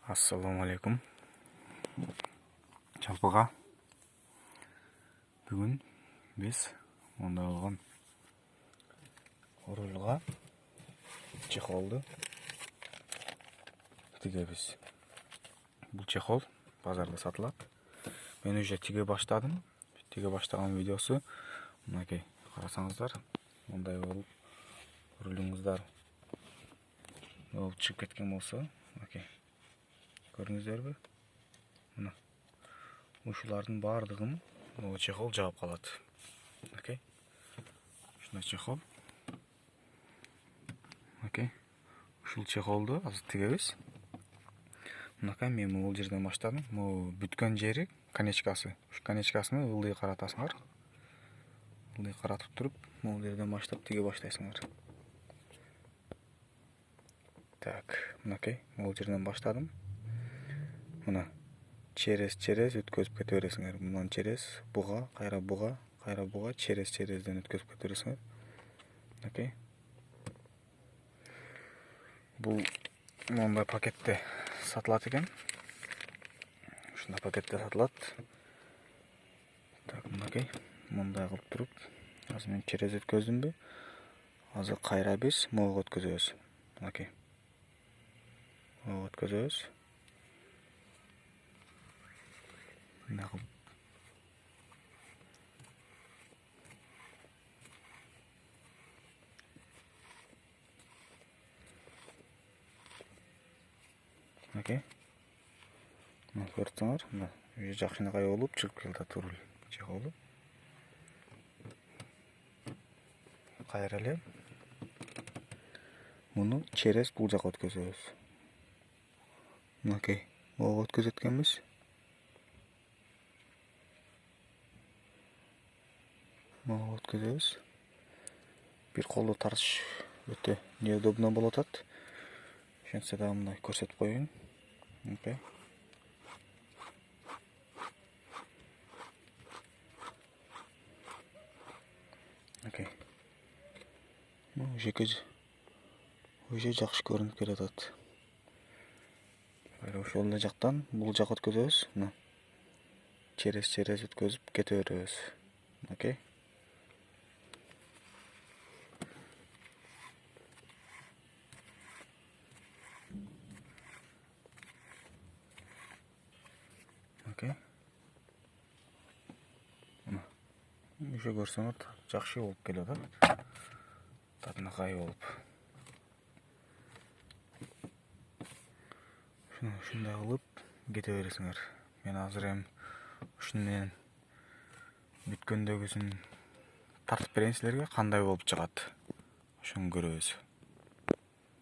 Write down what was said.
Assalamu alaikum. Жалпыға бүгін біз онда алған рульға чехолды тігеміз. Бұл чехол базарда сатылады. Мен уже тіге баштадым. Тіге баштаған видеосы мынакей қарасаңыздар, ондай болып руліңіздар шығып кеткен болса, мынакей көрдіңіздер бе? Мына ушулардың бардығын ол чехол жауып қалады. Окей. Шuna чехол. Окей. Ушул чехолду азыр тигебиз. Мынакай мен бул жерден баштадым. Бул бүткөн жери конечкасы. Ушу конечкасыны ылдый каратасыңар. Ылдый каратып туруп, бул жерден баштап тиге баштайсыңар. Так, мынакей бул жерден баштадым. Мына через өткөзүп кете бересиңер. Мындан через буга, кайра буга, черезден өткөзүп кете бересиңер. Окей. Бул мондай пакетте сатылат экен. Ушундай пакетте сатылат. Так, мынакей мондай кылып туруп, азыр мен через өткөздүмбү? Азыр кайра биз могу өткөзөбүз. Окей. Могу өткөзөбүз. Окей. Мына көрсөңөр, мына жакшынакай болуп чыгып келди турул чехолу. Кайра эле муну через бул жака өткөзөбүз. Окей. Могу өткөзөт экенбиз. Могу өткөзөбүз. Бир колдо тартыш өтө неудобно болуп атат. Ошентсе да мындай көрсөтүп коеюн. Окей. Окей. Уже жакшы көрүнүп келатат. Ошол эле жактан бул жака өткөзөбүз. Мына через өткөзүп кете беребиз. Окей. Окей. Уже көрсөңөр жакшы болуп келип атат. Татынакай болуп. Ушундай кылып кете бересиңер. Мен азыр эми ушуну менен бүткөндөгүсүн тартып берейин силерге, кандай болуп чыгат. Ошону көрөбүз.